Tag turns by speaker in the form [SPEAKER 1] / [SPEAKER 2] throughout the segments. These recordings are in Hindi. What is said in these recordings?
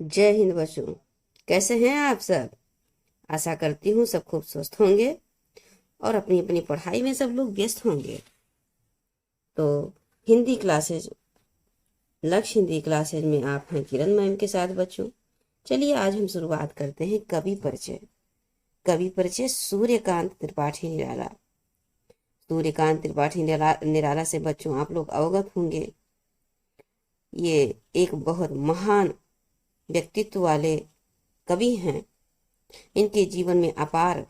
[SPEAKER 1] जय हिंद बच्चों। कैसे हैं आप सब? आशा करती हूँ सब खूब स्वस्थ होंगे और अपनी अपनी पढ़ाई में सब लोग व्यस्त होंगे। तो हिंदी क्लासेज, लक्ष्य हिंदी क्लासेज में आप हैं किरण मैम के साथ बच्चों। चलिए आज हम शुरुआत करते हैं कवि परिचय। कवि परिचय सूर्यकांत त्रिपाठी निराला। सूर्यकांत त्रिपाठी निराला से बच्चों आप लोग अवगत होंगे। ये एक बहुत महान व्यक्तित्व वाले कवि हैं। इनके जीवन में अपार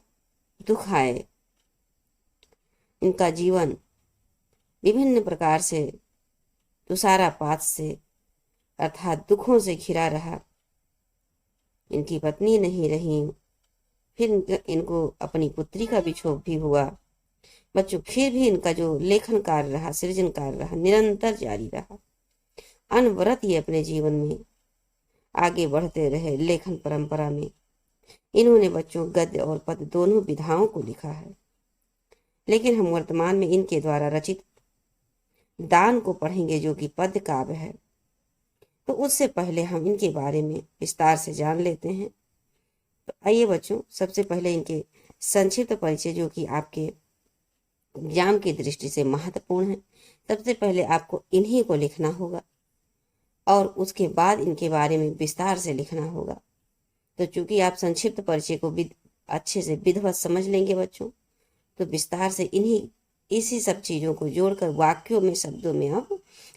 [SPEAKER 1] दुख आए। इनका जीवन विभिन्न प्रकार से तुषारापात से अर्थात दुखों से घिरा रहा। इनकी पत्नी नहीं रही, फिर इनको अपनी पुत्री का भी क्षोभ भी हुआ बच्चों। फिर भी इनका जो लेखन कार्य रहा, सृजन कार्य रहा, निरंतर जारी रहा। अनवरत ये अपने जीवन में आगे बढ़ते रहे। लेखन परंपरा में इन्होंने बच्चों गद्य और पद्य दोनों विधाओं को लिखा है। लेकिन हम वर्तमान में इनके द्वारा रचित दान को पढ़ेंगे जो कि पद्य काव्य है। तो उससे पहले हम इनके बारे में विस्तार से जान लेते हैं। तो आइए बच्चों, सबसे पहले इनके संक्षिप्त परिचय जो कि आपके एग्जाम की दृष्टि से महत्वपूर्ण है। सबसे पहले आपको इन्हीं को लिखना होगा और उसके बाद इनके बारे में विस्तार से लिखना होगा। तो चूंकि आप संक्षिप्त परिचय को अच्छे से विधिवत समझ लेंगे बच्चों, तो विस्तार से इसी सब चीज़ों को जोड़कर वाक्यों में, शब्दों में आप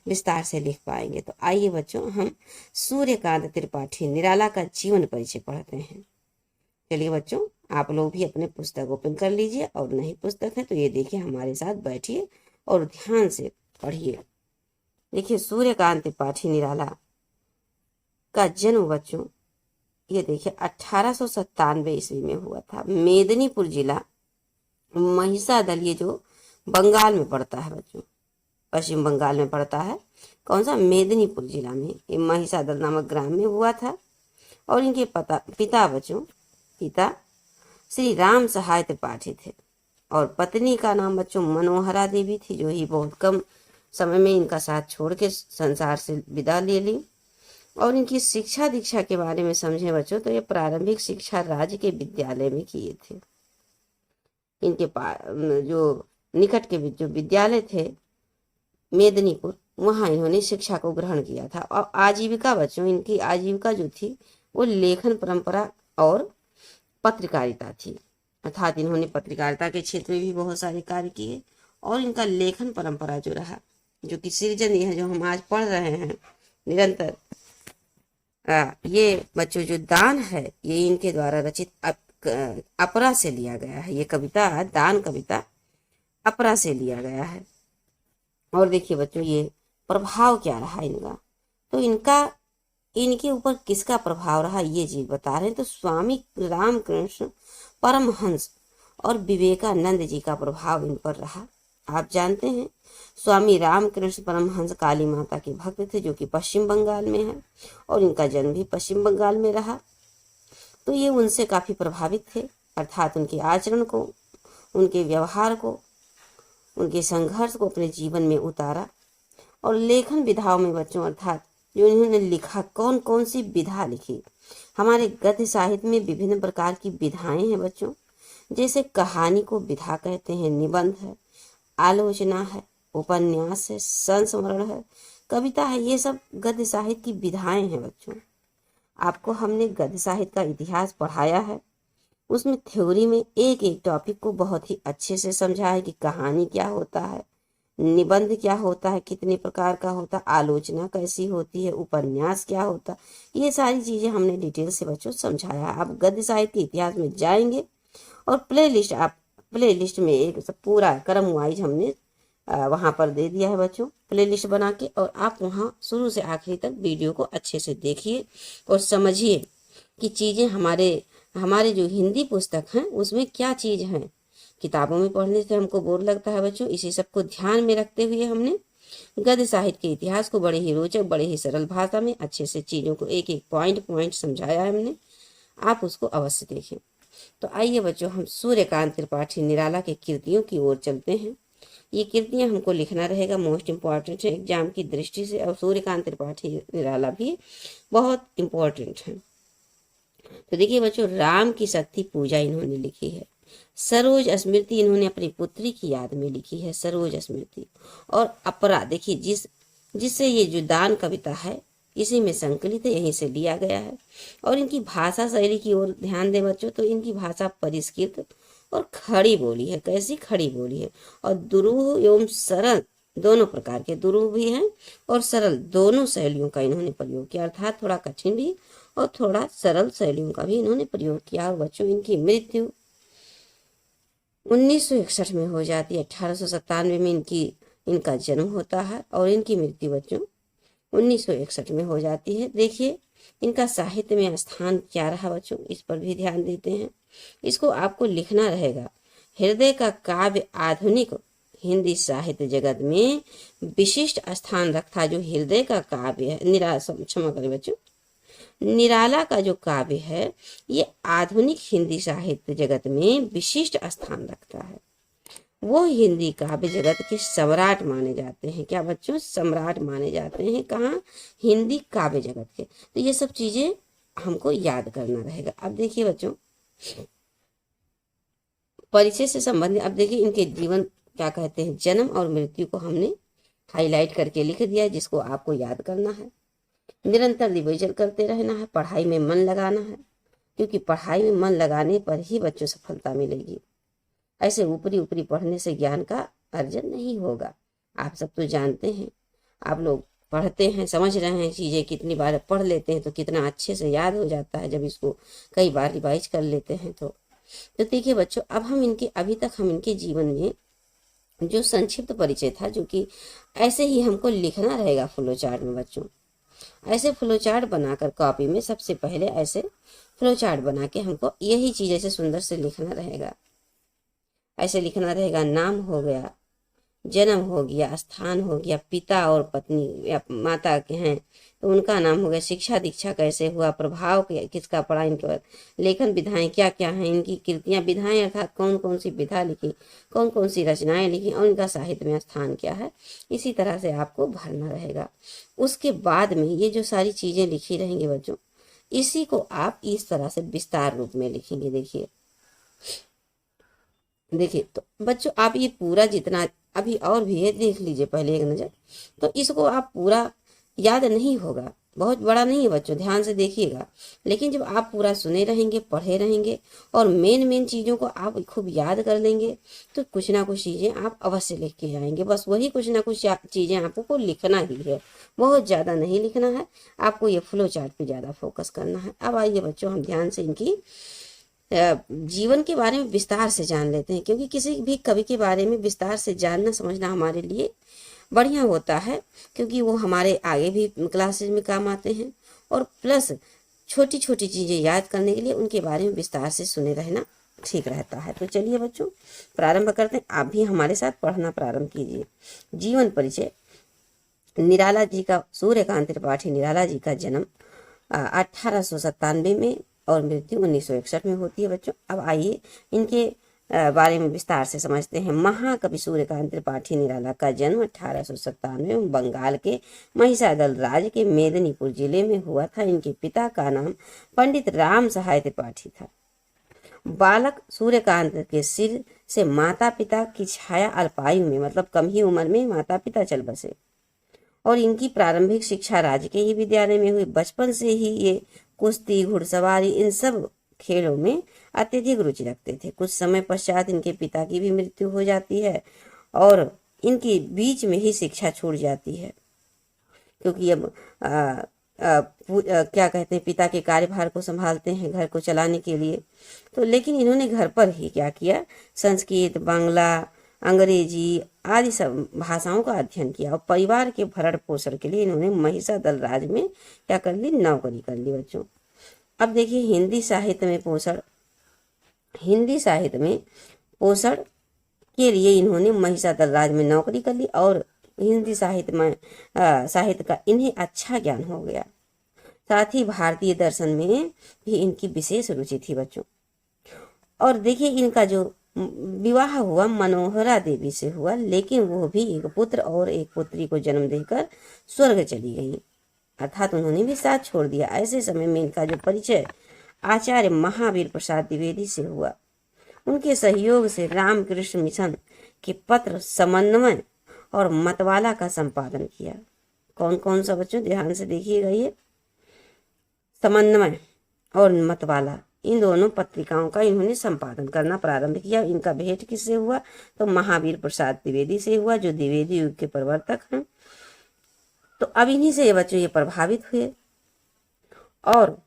[SPEAKER 1] विस्तार से लिख पाएंगे। तो आइए बच्चों, हम सूर्यकांत त्रिपाठी निराला का जीवन परिचय पढ़ते हैं। चलिए बच्चों, आप लोग भी अपने पुस्तक ओपन कर लीजिए और नहीं पुस्तक है तो ये देखिए, हमारे साथ बैठिए और ध्यान से पढ़िए। देखिए, सूर्यकांत त्रिपाठी निराला का जन्म बच्चों, ये देखिए 1897 ईस्वी में हुआ था। मेदिनीपुर जिला, महिषादल, ये जो बंगाल में पड़ता है बच्चों, पश्चिम बंगाल में पड़ता है। कौन सा? मेदिनीपुर जिला में ये महिषादल नामक ग्राम में हुआ था। और इनके पिता बच्चों, पिता श्री राम सहाय त्रिपाठी थे और पत्नी का नाम बच्चों मनोहरा देवी थी, जो ही बहुत कम समय में इनका साथ छोड़ के संसार से विदा ले ली। और इनकी शिक्षा दीक्षा के बारे में समझे बच्चों, तो ये प्रारंभिक शिक्षा राज्य के विद्यालय में किए थे। इनके जो निकट के जो विद्यालय थे मेदिनीपुर, वहाँ इन्होंने शिक्षा को ग्रहण किया था। और आजीविका बच्चों, इनकी आजीविका जो थी वो लेखन परंपरा और पत्रकारिता थी। अर्थात इन्होंने पत्रकारिता के क्षेत्र में भी बहुत सारे कार्य किए। और इनका लेखन परंपरा जो रहा, जो कि सृजन है, जो हम आज पढ़ रहे हैं निरंतर, ये बच्चों जो दान है, ये इनके द्वारा रचित अपरा से लिया गया है। ये कविता, दान कविता अपरा से लिया गया है। और देखिए बच्चों, ये प्रभाव क्या रहा इनका, तो इनके ऊपर किसका प्रभाव रहा ये चीज बता रहे हैं। तो स्वामी रामकृष्ण परमहंस और विवेकानंद जी का प्रभाव इन पर रहा। आप जानते हैं, स्वामी रामकृष्ण परमहंस काली माता के भक्त थे, जो कि पश्चिम बंगाल में है और इनका जन्म भी पश्चिम बंगाल में रहा। तो ये उनसे काफी प्रभावित थे, अर्थात उनके आचरण को, उनके व्यवहार को, उनके संघर्ष को अपने जीवन में उतारा। और लेखन विधाओं में बच्चों, अर्थात जो इन्होंने लिखा, कौन कौन सी विधा लिखी। हमारे गद्य साहित्य में विभिन्न प्रकार की विधाएं हैं बच्चों, जैसे कहानी को विधा कहते हैं, निबंध है, आलोचना है, उपन्यास है, संस्मरण है, कविता है। ये सब गद्य साहित्य की विधाएं हैं बच्चों। आपको हमने गद्य साहित्य का इतिहास पढ़ाया है, उसमें थ्योरी में एक एक टॉपिक को बहुत ही अच्छे से समझा है कि कहानी क्या होता है, निबंध क्या होता है, कितने प्रकार का होता है, आलोचना कैसी होती है, उपन्यास क्या होता है। ये सारी चीजें हमने डिटेल से बच्चों समझाया है। आप गद्य साहित्य के इतिहास में जाएंगे और प्ले लिस्ट में एक सब पूरा क्रम वाइज हमने वहां पर दे दिया है बच्चों, प्ले लिस्ट बना के। और आप वहां शुरू से आखिरी तक वीडियो को अच्छे से देखिए और समझिए कि चीजें हमारे जो हिंदी पुस्तक हैं उसमें क्या चीज है। किताबों में पढ़ने से हमको बोर लगता है बच्चों, इसी सबको ध्यान में रखते हुए हमने गद्य साहित्य के इतिहास को बड़े ही रोचक, बड़े ही सरल भाषा में अच्छे से चीजों को एक एक पॉइंट समझाया है हमने। आप उसको अवश्य देखें। तो आइए बच्चों, हम सूर्यकांत त्रिपाठी निराला के कृतियों की ओर चलते हैं। ये कृतियां हमको लिखना रहेगा, मोस्ट इम्पॉर्टेंट है एग्जाम की दृष्टि से। और सूर्यकांत त्रिपाठी निराला भी बहुत इम्पोर्टेंट है। तो देखिए बच्चों, राम की शक्ति पूजा इन्होंने लिखी है। सरोज स्मृति इन्होंने अपनी पुत्री की याद में लिखी है, सरोज स्मृति। और अपरा देखिए, जिससे ये जो दान कविता है इसी में संकलित है, यहीं से लिया गया है। और इनकी भाषा शैली की ओर ध्यान दें बच्चों, तो इनकी भाषा परिष्कृत और खड़ी बोली है। कैसी खड़ी बोली है। और दुरूह एवं सरल दोनों प्रकार के, दुरूह भी हैं और सरल दोनों शैलियों का इन्होंने प्रयोग किया, अर्थात थोड़ा कठिन भी और थोड़ा सरल शैलियों का भी इन्होंने प्रयोग किया। और बच्चों, इनकी मृत्यु 1961 में हो जाती है। 1897 में इनका जन्म होता है और इनकी मृत्यु बच्चों 1961 में हो जाती है। देखिए, इनका साहित्य में स्थान क्या रहा बच्चों, इस पर भी ध्यान देते हैं। इसको आपको लिखना रहेगा। हृदय का काव्य आधुनिक हिंदी साहित्य जगत में विशिष्ट स्थान रखता। जो हृदय का काव्य है, क्षमा करें बच्चों, निराला का जो काव्य है ये आधुनिक हिंदी साहित्य जगत में विशिष्ट स्थान रखता है। वो हिंदी काव्य जगत के सम्राट माने जाते हैं। क्या बच्चों, सम्राट माने जाते हैं। कहाँ, हिंदी काव्य जगत के। तो ये सब चीजें हमको याद करना रहेगा। अब देखिए बच्चों, परिचय से संबंधित, अब देखिए इनके जीवन क्या कहते हैं, जन्म और मृत्यु को हमने हाईलाइट करके लिख दिया है, जिसको आपको याद करना है। निरंतर रिविजन करते रहना है, पढ़ाई में मन लगाना है, क्योंकि पढ़ाई में मन लगाने पर ही बच्चों सफलता मिलेगी। ऐसे ऊपरी ऊपरी पढ़ने से ज्ञान का अर्जन नहीं होगा। आप सब तो जानते हैं, आप लोग पढ़ते हैं, समझ रहे हैं चीज़ें, कितनी बार पढ़ लेते हैं तो कितना अच्छे से याद हो जाता है जब इसको कई बार रिवाइज कर लेते हैं। तो देखिए बच्चों, अब हम अभी तक हम इनके जीवन में जो संक्षिप्त परिचय था, जो कि ऐसे ही हमको लिखना रहेगा फ्लो चार्ट में बच्चों। ऐसे फ्लो चार्ट बनाकर कॉपी में सबसे पहले ऐसे फ्लो चार्ट बना के हमको यही चीज ऐसे सुंदर से लिखना रहेगा। ऐसे लिखना रहेगा, नाम हो गया, जन्म हो गया, स्थान हो गया, पिता और पत्नी या माता के हैं तो उनका नाम हो गया, शिक्षा दीक्षा कैसे हुआ, प्रभाव किसका पड़ा इनके बाद, लेखन विधाएं क्या क्या हैं, इनकी कृतियां, विधाएं अर्थात कौन कौन सी विधा लिखी, कौन कौन सी रचनाएं लिखी और इनका साहित्य में स्थान क्या है। इसी तरह से आपको भरना रहेगा। उसके बाद में ये जो सारी चीजें लिखी रहेंगी बच्चों, इसी को आप इस तरह से विस्तार रूप में लिखेंगे। देखिए तो बच्चों, आप ये पूरा जितना अभी और भी है देख लीजिए पहले एक नज़र। तो इसको आप पूरा याद नहीं होगा, बहुत बड़ा नहीं है बच्चों, ध्यान से देखिएगा। लेकिन जब आप पूरा सुने रहेंगे, पढ़े रहेंगे और मेन चीज़ों को आप खूब याद कर लेंगे तो कुछ ना कुछ चीज़ें आप अवश्य लिख के आएंगे। बस वही कुछ ना कुछ चीज़ें आपको लिखना ही है, बहुत ज़्यादा नहीं लिखना है। आपको ये फ्लो चार्ट पे ज़्यादा फोकस करना है। अब आइए बच्चों, हम ध्यान से इनकी जीवन के बारे में विस्तार से जान लेते हैं, क्योंकि किसी भी कवि के बारे में विस्तार से जानना समझना हमारे लिए बढ़िया होता है, क्योंकि वो हमारे आगे भी क्लासेज में काम आते हैं। और प्लस छोटी छोटी चीज़ें याद करने के लिए उनके बारे में विस्तार से सुने रहना ठीक रहता है। तो चलिए बच्चों, प्रारंभ करते हैं। आप भी हमारे साथ पढ़ना प्रारंभ कीजिए। जीवन परिचय। निराला जी का, सूर्यकांत त्रिपाठी निराला जी का जन्म 1897 में और मृत्यु 1961 में होती है बच्चों। अब आइए इनके बारे में विस्तार से समझते हैं। महाकवि सूर्यकांत त्रिपाठी निराला का जन्म 1897 में बंगाल के महिषादल राज्य के मेदिनीपुर जिले में हुआ था। इनके पिता का नाम पंडित राम सहाय त्रिपाठी था। बालक सूर्यकांत के सिर से माता पिता की छाया अल्पायु में, मतलब कम ही उम्र में माता पिता चल बसे और इनकी प्रारंभिक शिक्षा राज्य के ही विद्यालय में हुई। बचपन से ही ये कुश्ती, घुड़सवारी, इन सब खेलों में अत्यधिक रुचि रखते थे। कुछ समय पश्चात इनके पिता की भी मृत्यु हो जाती है और इनकी बीच में ही शिक्षा छूट जाती है, क्योंकि अब क्या कहते हैं, पिता के कार्यभार को संभालते हैं घर को चलाने के लिए। तो लेकिन इन्होंने घर पर ही क्या किया, संस्कृत, बांग्ला, अंग्रेजी आदि सब भाषाओं का अध्ययन किया और परिवार के भरण पोषण के लिए इन्होंने महिषादल राज्य में क्या कर ली, नौकरी कर ली बच्चों। अब देखिए, हिंदी साहित्य में पोषण के लिए इन्होंने महिषादल राज्य में नौकरी कर ली और हिंदी साहित्य का इन्हें अच्छा ज्ञान हो गया। साथ ही भारतीय दर्शन में भी इनकी विशेष रुचि थी बच्चों। और देखिए, इनका जो विवाह हुआ मनोहरा देवी से हुआ, लेकिन वो भी एक पुत्र और एक पुत्री को जन्म देकर स्वर्ग चली गई, अर्थात उन्होंने भी साथ छोड़ दिया। ऐसे समय में इनका जो परिचय आचार्य महावीर प्रसाद द्विवेदी से हुआ। उनके सहयोग से रामकृष्ण मिशन के पत्र समन्वय और मतवाला का संपादन किया। कौन कौन सा बच्चों, ध्यान से देखिएगा, ये समन्वय और मतवाला, इन दोनों पत्रिकाओं का इन्होंने संपादन करना प्रारंभ किया। इनका भेंट किससे हुआ? तो महावीर प्रसाद द्विवेदी से हुआ, जो द्विवेदी युग के प्रवर्तक हैं। तो अब इन्हीं से ये बच्चों ये प्रभावित हुए और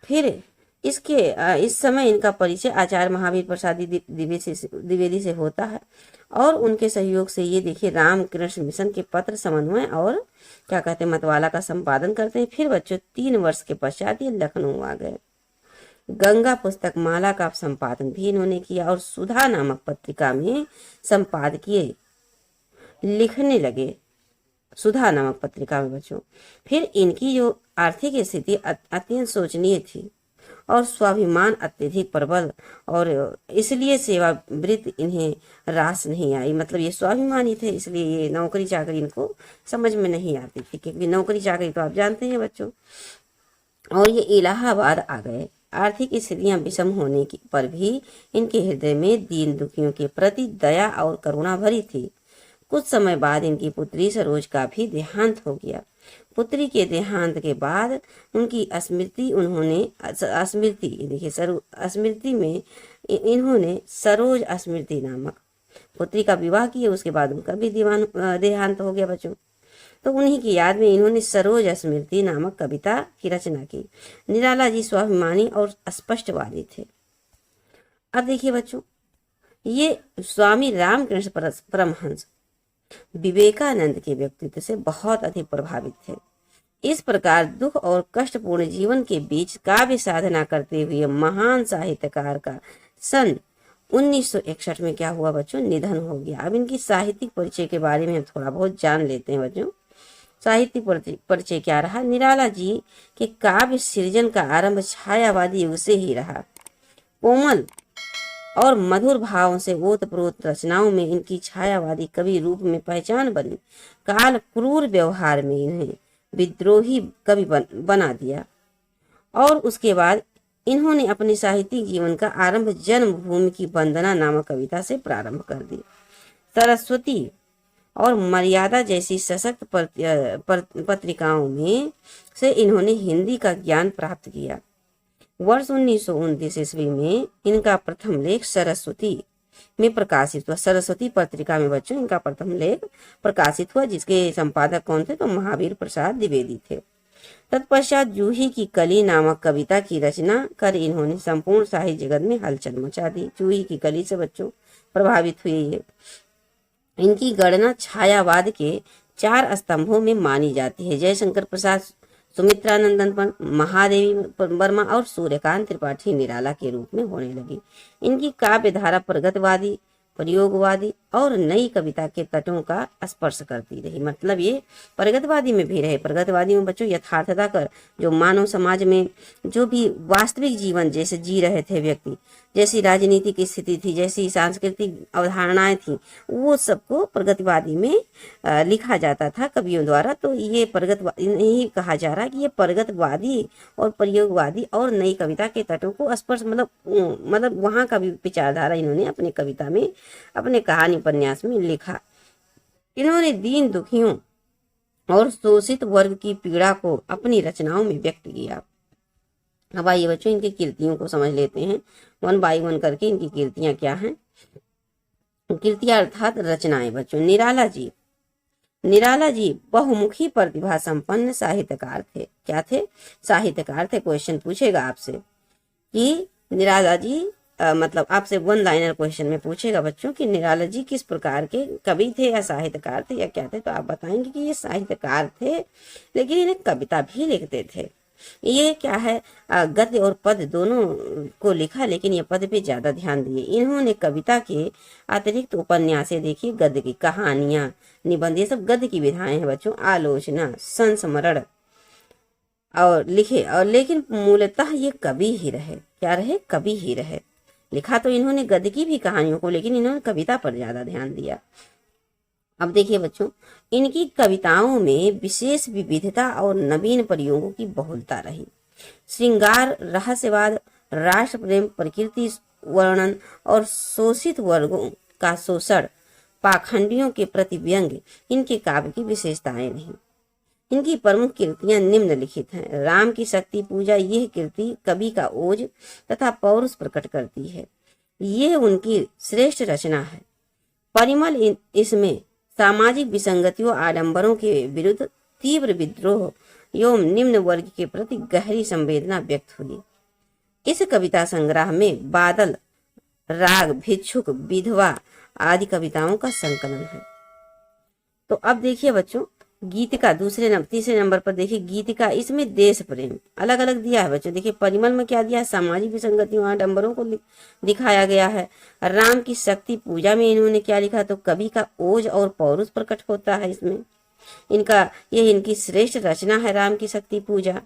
[SPEAKER 1] फिर इस समय इनका परिचय आचार्य महावीर प्रसाद द्विवेदी से होता है और उनके सहयोग से ये देखिए रामकृष्ण मिशन के पत्र समन्वय और क्या कहते हैं मतवाला का संपादन करते हैं। फिर बच्चों 3 वर्ष के पश्चात ये लखनऊ आ गए। गंगा पुस्तक माला का संपादन भी इन्होंने किया और सुधा नामक पत्रिका में संपादकीय लिखने लगे, सुधा नामक पत्रिका में बच्चों। फिर इनकी जो आर्थिक स्थिति अत्यंत शोचनीय थी और स्वाभिमान अत्यधिक प्रबल, और इसलिए सेवावृत्ति इन्हें रास नहीं आई। मतलब ये स्वाभिमानी थे, इसलिए ये नौकरी चाकरी इनको समझ में नहीं आती थी, क्योंकि नौकरी चाकरी तो आप जानते हैं बच्चों। और ये इलाहाबाद आ गए। आर्थिक स्थितियां विषम होने की पर भी इनके हृदय में दीन दुखियों के प्रति दया और करुणा भरी थी। कुछ समय बाद इनकी पुत्री सरोज का भी देहांत हो गया। पुत्री के देहांत के बाद उनकी स्मृति में इन्होंने सरोज स्मृति नामक पुत्री का विवाह किया। उसके बाद उनका भी देहांत हो गया बच्चों। तो उन्हीं की याद में इन्होंने सरोज स्मृति नामक कविता की रचना की। निराला जी स्वाभिमानी और स्पष्टवादी थे। अब देखिए बच्चों, ये स्वामी रामकृष्ण परमहंस विवेकानंद के व्यक्तित्व से बहुत अधिक प्रभावित थे। इस प्रकार दुख और कष्टपूर्ण जीवन के बीच काव्य साधना करते हुए महान साहित्यकार का सन 1961 में क्या हुआ बच्चों? निधन हो गया। अब इनकी साहित्यिक परिचय के बारे में हम थोड़ा बहुत जान लेते हैं बच्चों। साहित्यिक परिचय क्या रहा? निराला जी के काव्य सृजन का आरंभ छायावादी युग से ही रहा। कोमल और मधुर भावों से ओतप्रोत रचनाओं में इनकी छायावादी कवि रूप में पहचान बनी। काल क्रूर व्यवहार में इन्हें विद्रोही कवि बना दिया और उसके बाद इन्होंने अपने साहित्यिक जीवन का आरंभ जन्मभूमि की वंदना नामक कविता से प्रारंभ कर दी। सरस्वती और मर्यादा जैसी सशक्त पत्रिकाओं में से इन्होंने हिंदी का ज्ञान प्राप्त किया। वर्ष 1929 ईस्वी में इनका प्रथम लेख सरस्वती में प्रकाशित हुआ। सरस्वती पत्रिका में बच्चों इनका प्रथम लेख प्रकाशित हुआ, जिसके संपादक कौन थे? तो महावीर प्रसाद द्विवेदी थे। तत्पश्चात जूही की कली नामक कविता की रचना कर इन्होंने संपूर्ण साहित्य जगत में हलचल मचा दी। जूही की कली से बच्चों प्रभावित हुए ये। इनकी गणना छायावाद के 4 स्तंभों में मानी जाती है। जयशंकर प्रसाद, सुमित्रानंदन, महादेवी वर्मा और सूर्यकांत त्रिपाठी निराला के रूप में होने लगी। इनकी काव्य धारा प्रगतवादी, प्रयोगवादी और नई कविता के तटों का स्पर्श करती रही। मतलब ये प्रगतवादी में भी रहे। प्रगतवादी में बच्चों यथार्थता कर जो मानव समाज में जो भी वास्तविक जीवन जैसे जी रहे थे व्यक्ति, जैसी राजनीतिक स्थिति थी, जैसी सांस्कृतिक अवधारणाएं थी, वो सबको प्रगतिवादी में लिखा जाता था कवियों द्वारा। तो ये प्रगतवादी नहीं कहा जा रहा कि ये प्रगतवादी और प्रयोगवादी और नई कविता के तटों को स्पर्श मतलब वहां का भी विचारधारा इन्होंने अपनी कविता में, अपने कहानी उपन्यास में लिखा। इन्होंने दीन दुखियों और शोषित वर्ग की पीड़ा को अपनी रचनाओं में व्यक्त किया। अब आइए बच्चों इनकी कीर्तियों को समझ लेते हैं 1 बाय 1 करके। इनकी कीर्तियां क्या हैं? कीर्तियां अर्थात रचनाएं बच्चों। निराला जी बहुमुखी प्रतिभा संपन्न साहित्यकार थे। क्या थे? साहित्यकार थे। क्वेश्चन पूछेगा आपसे कि निराला जी मतलब आपसे 1 लाइनर क्वेश्चन में पूछेगा बच्चों कि निराला जी किस प्रकार के कवि थे या साहित्यकार थे या क्या थे? तो आप बताएंगे कि ये साहित्यकार थे, लेकिन इन्हें कविता भी लिखते थे। ये क्या है? गद्य और पद दोनों को लिखा, लेकिन ये पद पे ज्यादा ध्यान दिए। इन्होंने कविता के अतिरिक्त उपन्यासें देखिए, गद्य की कहानियां, निबंध, ये सब गद्य की विधाएं हैं बच्चों। आलोचना, संस्मरण और लिखे, और लेकिन मूलतः ये कवि ही रहे। क्या रहे? कवि ही रहे। लिखा तो इन्होंने गद्य की भी कहानियों को, लेकिन इन्होंने कविता पर ज्यादा ध्यान दिया। अब देखिए बच्चों, इनकी कविताओं में विशेष विविधता और नवीन प्रयोगों की बहुलता रही। श्रृंगार, रहस्यवाद, राष्ट्र प्रेम, प्रकृति वर्णन और शोषित वर्गों का शोषण, पाखंडियों के प्रति व्यंग्य इनके काव्य की विशेषताएं रही। इनकी प्रमुख कृतियां निम्नलिखित हैं। राम की शक्ति पूजा, यह कृति कवि का ओज तथा पौरुष प्रकट करती है। यह उनकी श्रेष्ठ रचना है। परिमल, इसमें सामाजिक विसंगतियों, आडंबरों के विरुद्ध तीव्र विद्रोह एवं निम्न वर्ग के प्रति गहरी संवेदना व्यक्त हुई। इस कविता संग्रह में बादल, राग, भिक्षुक, विधवा आदि कविताओं का संकलन है। तो अब देखिए बच्चों, गीत का तीसरे नंबर पर देखिए गीत का, इसमें देश प्रेम अलग अलग दिया है बच्चों। देखिए परिमल में क्या दिया है, सामाजिक विसंगतियों, आडंबरों को दिखाया गया है। राम की शक्ति पूजा में इन्होंने क्या लिखा, तो कवि का ओज और पौरुष प्रकट होता है इसमें। यह इनकी श्रेष्ठ रचना है, राम की शक्ति पूजा।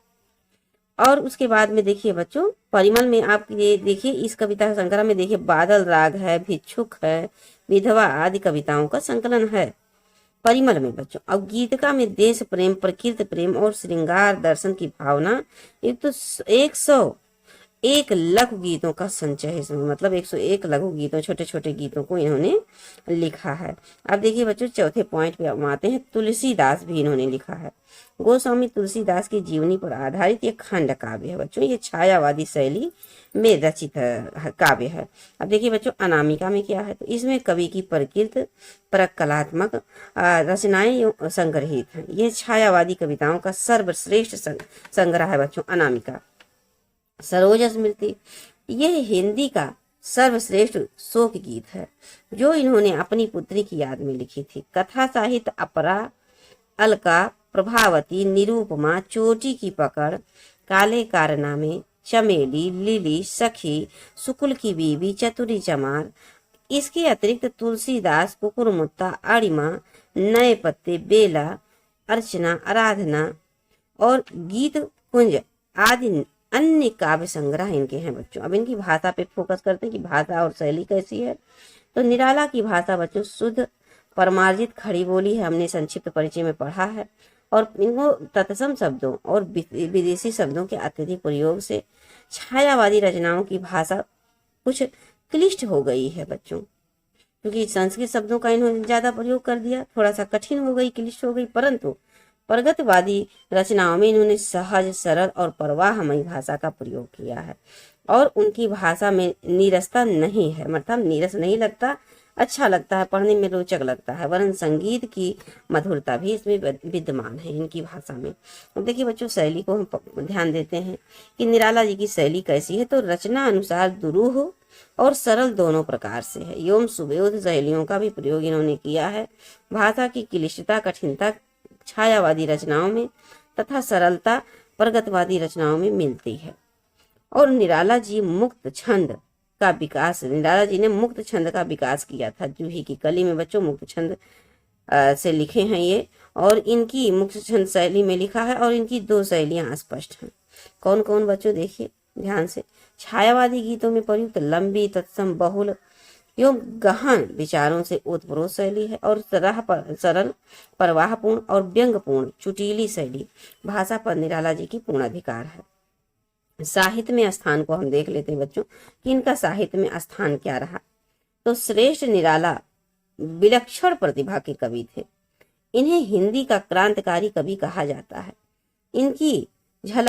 [SPEAKER 1] और उसके बाद में देखिए बच्चों, परिमल में आप ये देखिए, इस कविता संग्रह में देखिए बादल, राग है, भिक्षुक है, विधवा आदि कविताओं का संकलन है परिमल में बच्चों। अब गीतिका में देश प्रेम, प्रकृति प्रेम और श्रृंगार दर्शन की भावना, एक तो 101 लघु गीतों का संचय है इसमें, मतलब 101 लघु गीतों, छोटे छोटे गीतों को इन्होंने लिखा है। अब देखिए बच्चों, चौथे पॉइंट पे हम आते हैं। तुलसीदास भी इन्होंने लिखा है। गोस्वामी तुलसीदास की जीवनी पर आधारित ये खंड काव्य है बच्चों। ये छायावादी शैली में रचित काव्य है। अब देखिए बच्चों, अनामिका में क्या है, तो इसमें कवि की प्रकृति परक कलात्मक रचनाएं संग्रहित हैं। यह छायावादी कविताओं का सर्वश्रेष्ठ संग्रह है बच्चों, अनामिका। सरोज स्मृति, यह हिंदी का सर्वश्रेष्ठ शोक गीत है, जो इन्होंने अपनी पुत्री की याद में लिखी थी। कथा साहित्य अपरा, अलका, प्रभावती, निरूपमा, चोटी की पकड़, काले कारनामे, चमेली, लिली, सखी, सुकुल की बीवी, चतुरी चमार। इसके अतिरिक्त तुलसीदास, कुकुरमुत्ता, अड़िमा, नए पत्ते, बेला, अर्चना, आराधना और गीत कुंज आदि अन्य काव्य संग्रह इनके हैं बच्चों। अब इनकी भाषा पे फोकस करते हैं कि भाषा और शैली कैसी है। तो निराला की भाषा बच्चों शुद्ध परमार्जित खड़ी बोली है, हमने संक्षिप्त परिचय में पढ़ा है। और इनको तत्सम शब्दों और विदेशी शब्दों के अत्यधिक प्रयोग से छायावादी रचनाओं की भाषा कुछ क्लिष्ट हो गई है बच्चों, क्योंकि संस्कृत शब्दों का इन्होंने ज्यादा प्रयोग कर दिया, थोड़ा सा कठिन हो गई, क्लिष्ट हो गई। परंतु प्रगतिवादी रचनाओं में इन्होंने सहज, सरल और प्रवाहमयी भाषा का प्रयोग किया है। और उनकी भाषा में नीरसता नहीं है, मतलब नीरस नहीं लगता, अच्छा लगता है, पढ़ने में रोचक लगता है, वरन संगीत की मधुरता भी इसमें विद्यमान है इनकी भाषा में। अब देखिए बच्चों, शैली को हम ध्यान देते हैं कि निराला जी की शैली कैसी है। तो रचना अनुसार दुरूह और सरल दोनों प्रकार से है। एवं सुबोध शैलियों का भी प्रयोग इन्होंने किया है। भाषा की क्लिष्टता, कठिनता छायावादी रचनाओं में तथा सरलता प्रगतवादी रचनाओं में मिलती है। और निराला जी ने मुक्त छंद का विकास किया था। जूही की कली में बच्चों मुक्त छंद से लिखे हैं ये, और इनकी मुक्त छंद शैली में लिखा है। और इनकी दो शैलियां स्पष्ट हैं। कौन कौन बच्चों, देखिए ध्यान से। छायावादी गीतों में प्रयुक्त लंबी, तत्सम, बहुल एवं गहन विचारों से ओतप्रोत शैली है। और सरल, प्रवाहपूर्ण और व्यंग्यपूर्ण चुटीली शैली भाषा पर निराला जी की पूर्ण अधिकार है। साहित्य में स्थान को हम देख लेते हैं बच्चों कि इनका साहित्य में स्थान क्या रहा। तो श्रेष्ठ निराला विलक्षण प्रतिभा के कवि थे। इन्हें हिंदी का क्रांतिकारी कवि कहा जाता है।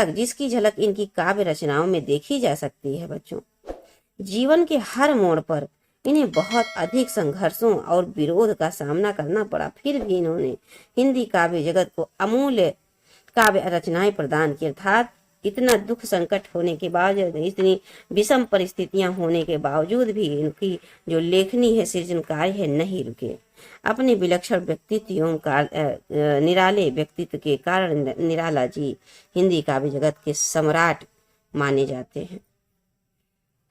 [SPEAKER 1] जिसकी झलक इनकी काव्य रचनाओं में देखी जा सकती है बच्चों। जीवन के हर मोड़ पर इन्हें बहुत अधिक संघर्षों और विरोध का सामना करना पड़ा, फिर भी इन्होंने हिंदी काव्य जगत को अमूल्य काव्य रचनाएं प्रदान की। अर्थात इतना दुख संकट होने के बावजूद, इतनी विषम परिस्थितियां होने के बावजूद भी इनकी जो लेखनी है, सृजन कार्य है, नहीं रुके। अपने विलक्षण व्यक्तित्व एवं निराले व्यक्तित्व के कारण निराला जी हिंदी काव्य जगत के सम्राट माने जाते हैं।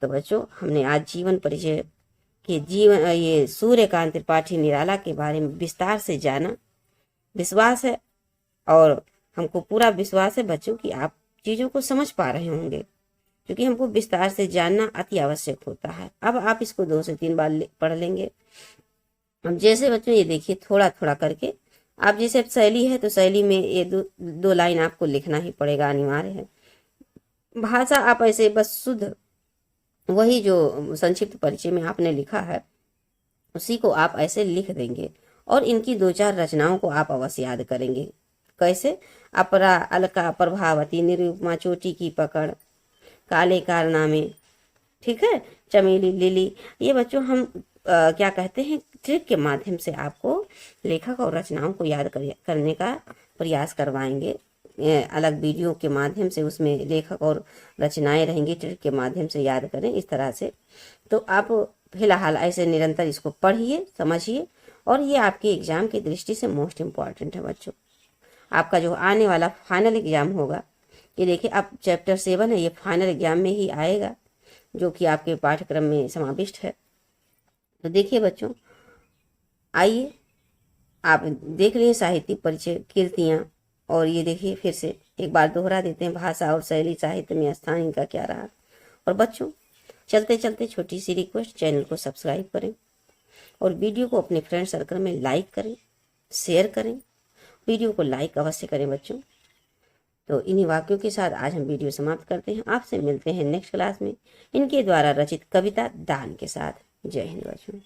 [SPEAKER 1] तो बच्चों, हमने आज जीवन परिचय के ये सूर्यकांत त्रिपाठी निराला के बारे में विस्तार से जाना। विश्वास है, और हमको पूरा विश्वास है बच्चों कि आप चीजों को समझ पा रहे होंगे, क्योंकि हमको विस्तार से जानना अति आवश्यक होता है। अब आप इसको 2 से 3 बार पढ़ लेंगे। अब जैसे बच्चों ये देखिए थोड़ा थोड़ा करके, आप जैसे शैली है तो शैली में ये दो लाइन आपको लिखना ही पड़ेगा, अनिवार्य है। भाषा आप ऐसे बस शुद्ध वही जो संक्षिप्त परिचय में आपने लिखा है उसी को आप ऐसे लिख देंगे, और इनकी 2-4 रचनाओं को आप अवश्य याद करेंगे। कैसे? अपरा, अलका, प्रभावती, निरुपमा, चोटी की पकड़, काले कारनामे, ठीक है, चमेली, लिली। ये बच्चों हम क्या कहते हैं, ट्रिक के माध्यम से आपको लेखक और रचनाओं को याद करने का प्रयास करवाएंगे। अलग वीडियो के माध्यम से उसमें लेखक और रचनाएं रहेंगी, ट्रिक के माध्यम से याद करें इस तरह से। तो आप फिलहाल ऐसे निरंतर इसको पढ़िए, समझिए, और ये आपके एग्जाम की दृष्टि से मोस्ट इम्पॉर्टेंट है बच्चों। आपका जो आने वाला फाइनल एग्जाम होगा, ये देखिए अब चैप्टर 7 है, ये फाइनल एग्जाम में ही आएगा जो कि आपके पाठ्यक्रम में समाविष्ट है। तो देखिए बच्चों, आइए आप देख लीजिए साहित्य परिचय, कीर्तियाँ, और ये देखिए फिर से एक बार दोहरा देते हैं, भाषा और शैली साहित्य में स्थान इनका क्या रहा। और बच्चों चलते चलते छोटी सी रिक्वेस्ट, चैनल को सब्सक्राइब करें और वीडियो को अपने फ्रेंड सर्कल में लाइक करें, शेयर करें, वीडियो को लाइक अवश्य करें बच्चों। तो इन्हीं वाक्यों के साथ आज हम वीडियो समाप्त करते हैं। आपसे मिलते हैं नेक्स्ट क्लास में इनके द्वारा रचित कविता दान के साथ। जय हिंद बच्चों।